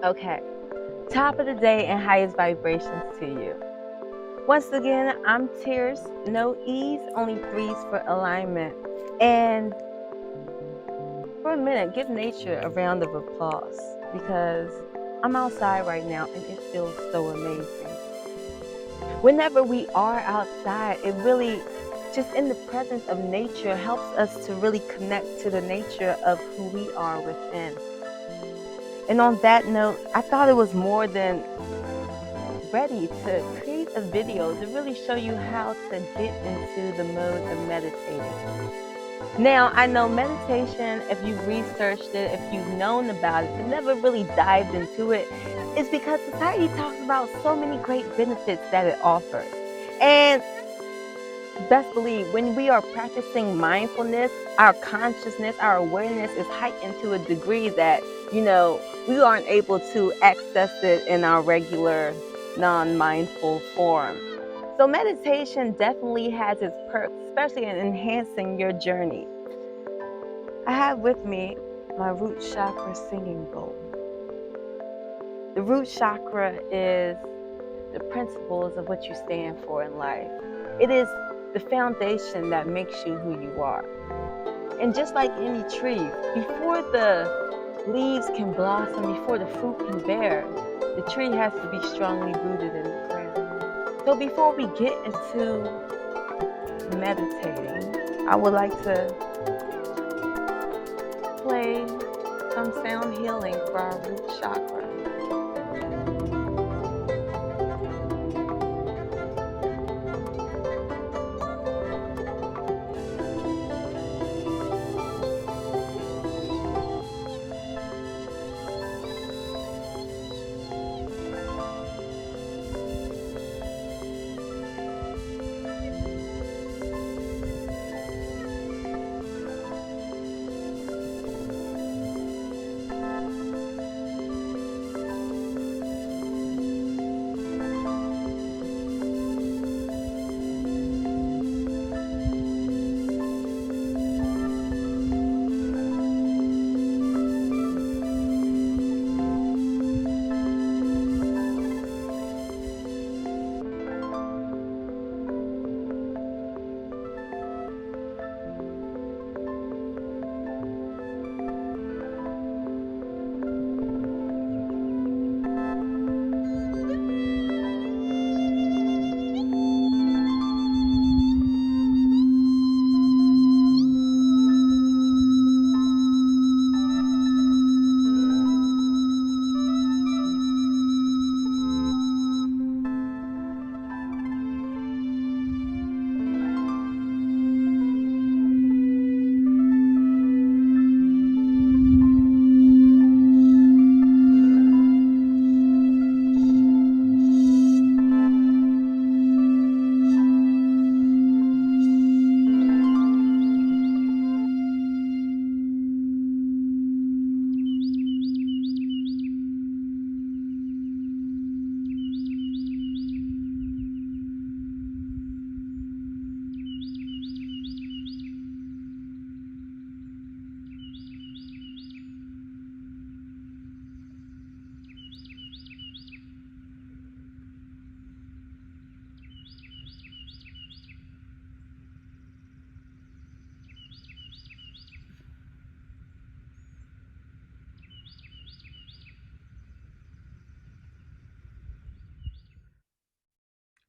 Okay, top of the day and highest vibrations to you. Once again, I'm Tears, no E's, only threes for alignment. And for a minute, give nature a round of applause because I'm outside right now and it feels so amazing. Whenever we are outside, it really, just in the presence of nature, helps us to really connect to the nature of who we are within. And on that note, I thought it was more than ready to create a video to really show you how to get into the mode of meditating. Now, I know meditation, if you've researched it, if you've known about it, but never really dived into it, is because society talks about so many great benefits that it offers. And best believe, when we are practicing mindfulness, our consciousness, our awareness is heightened to a degree that, we aren't able to access it in our regular non-mindful form. So meditation definitely has its perks, especially in enhancing your journey. I have with me my root chakra singing bowl. The root chakra is the principles of what you stand for in life. It is the foundation that makes you who you are. And just like any tree, before the leaves can blossom, before the fruit can bear, the tree has to be strongly rooted in the ground. So before we get into meditating, I would like to play some sound healing for our root chakra.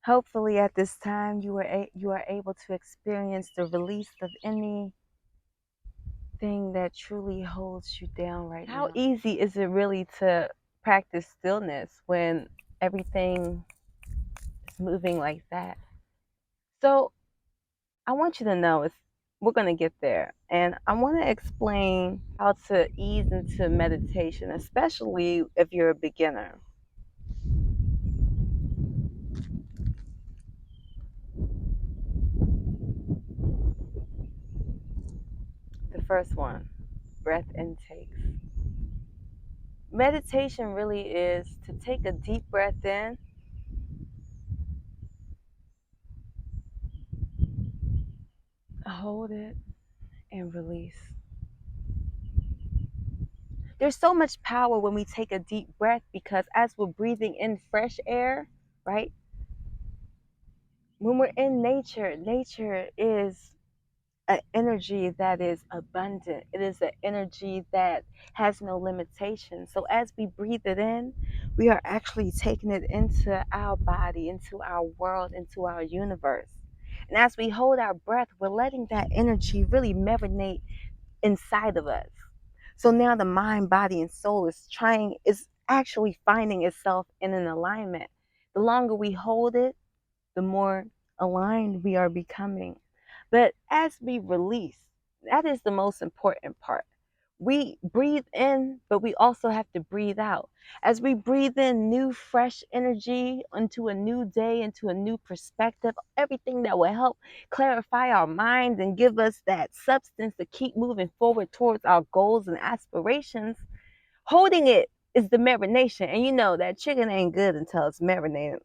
Hopefully at this time you are able to experience the release of anything that truly holds you down right now. How easy is it really to practice stillness when everything is moving like that? So I want you to know we're going to get there. And I want to explain how to ease into meditation, especially if you're a beginner. The first one, breath intakes. Meditation really is to take a deep breath in, hold it, and release. There's so much power when we take a deep breath, because as we're breathing in fresh air, right? When we're in nature, nature is an energy that is abundant. It is an energy that has no limitation. So as we breathe it in, we are actually taking it into our body, into our world, into our universe. And as we hold our breath, we're letting that energy really marinate inside of us. So now the mind, body, and soul is actually finding itself in an alignment. The longer we hold it, the more aligned we are becoming. But as we release, that is the most important part. We breathe in, but we also have to breathe out. As we breathe in new, fresh energy into a new day, into a new perspective, everything that will help clarify our minds and give us that substance to keep moving forward towards our goals and aspirations. Holding it is the marination. And you know that chicken ain't good until it's marinated.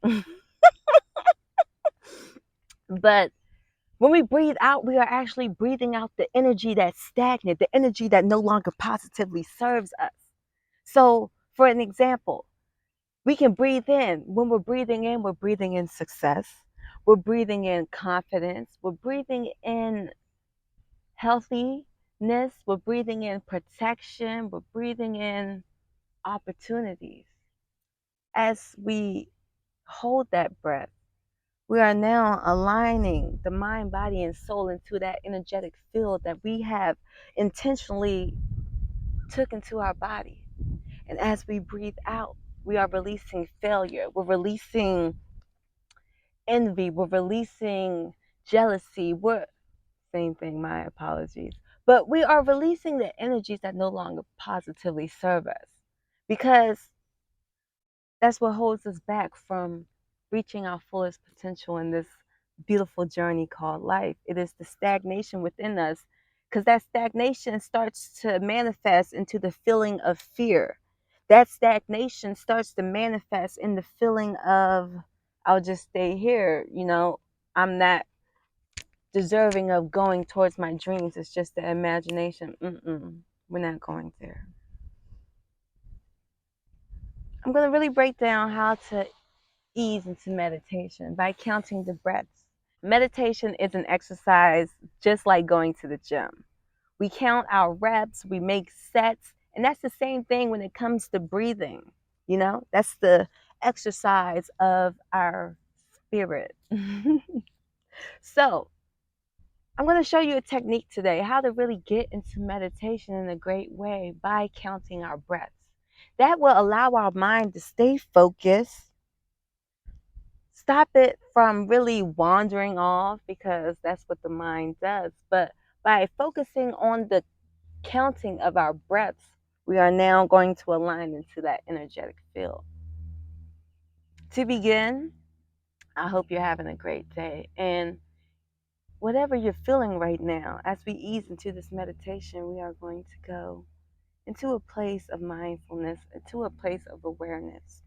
But when we breathe out, we are actually breathing out the energy that's stagnant, the energy that no longer positively serves us. So, for an example, we can breathe in. When we're breathing in success. We're breathing in confidence. We're breathing in healthiness. We're breathing in protection. We're breathing in opportunities. As we hold that breath, we are now aligning the mind, body, and soul into that energetic field that we have intentionally took into our body. And as we breathe out, we are releasing failure. We're releasing envy. We're releasing jealousy. We're same thing, my apologies. But we are releasing the energies that no longer positively serve us, because that's what holds us back from reaching our fullest potential in this beautiful journey called life. It is the stagnation within us, because that stagnation starts to manifest into the feeling of fear. That stagnation starts to manifest in the feeling of, I'll just stay here, I'm not deserving of going towards my dreams. It's just the imagination. We're not going there. I'm going to really break down how to ease into meditation by counting the breaths. Meditation is an exercise just like going to the gym. We count our reps, we make sets, and that's the same thing when it comes to breathing. That's the exercise of our spirit. So, I'm going to show you a technique today, how to really get into meditation in a great way by counting our breaths. That will allow our mind to stay focused, stop it from really wandering off, because that's what the mind does. But by focusing on the counting of our breaths, we are now going to align into that energetic field. To begin, I hope you're having a great day. And whatever you're feeling right now, as we ease into this meditation, we are going to go into a place of mindfulness, into a place of awareness.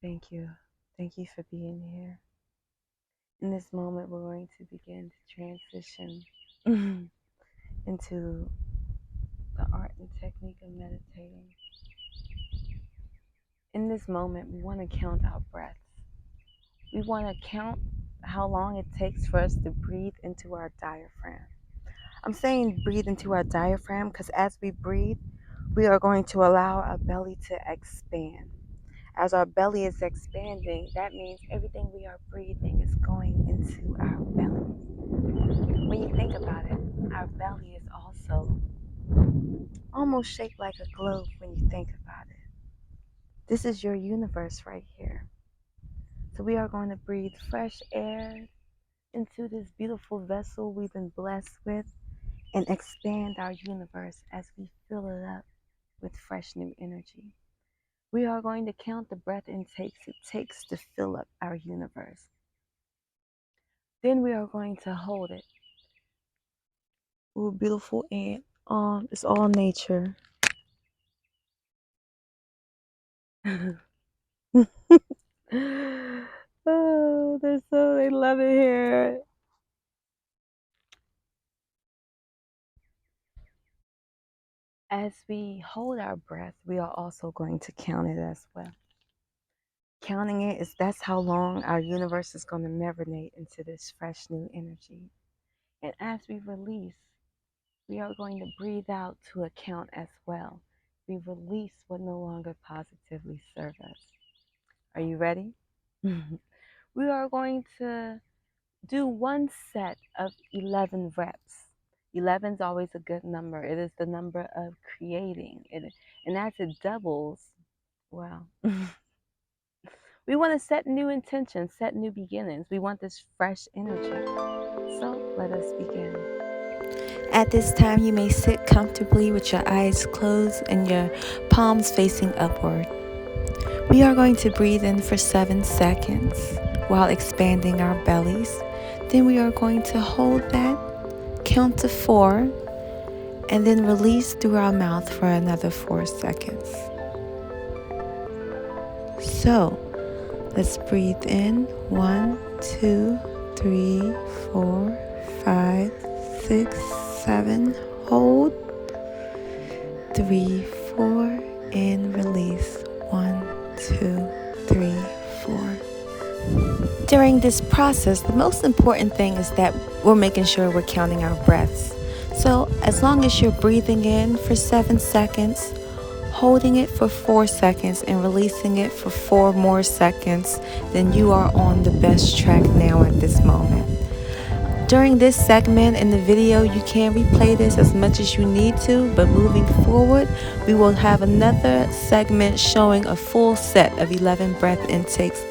Thank you. Thank you for being here. In this moment, we're going to begin to transition into the art and technique of meditating. In this moment, we want to count our breaths. We want to count how long it takes for us to breathe into our diaphragm. I'm saying breathe into our diaphragm because as we breathe, we are going to allow our belly to expand. As our belly is expanding, that means everything we are breathing is going into our belly. When you think about it, our belly is also almost shaped like a globe when you think about it. This is your universe right here. So we are going to breathe fresh air into this beautiful vessel we've been blessed with and expand our universe as we fill it up with fresh new energy. We are going to count the breath intakes it takes to fill up our universe. Then we are going to hold it. Ooh, beautiful ant. It's all nature. Oh, they love it here. As we hold our breath, we are also going to count it as well. Counting it is that's how long our universe is going to marinate into this fresh new energy. And as we release, we are going to breathe out to a count as well. We release what no longer positively serves us. Are you ready? We are going to do one set of 11 reps. 11 is always a good number. It is the number of creating. And as it doubles, well, we want to set new intentions, set new beginnings. We want this fresh energy. So let us begin. At this time, you may sit comfortably with your eyes closed and your palms facing upward. We are going to breathe in for 7 seconds while expanding our bellies. Then we are going to hold that, count to 4, and then release through our mouth for another 4 seconds. So, let's breathe in. 1, 2, 3, 4, 5, 6, 7. Hold. 3, 4, and release. 1, 2, 3, 4. During this process, the most important thing is that we're making sure we're counting our breaths. So as long as you're breathing in for 7 seconds, holding it for 4 seconds, and releasing it for 4 more seconds, then you are on the best track now at this moment. During this segment in the video, you can replay this as much as you need to, but moving forward, we will have another segment showing a full set of 11 breath intakes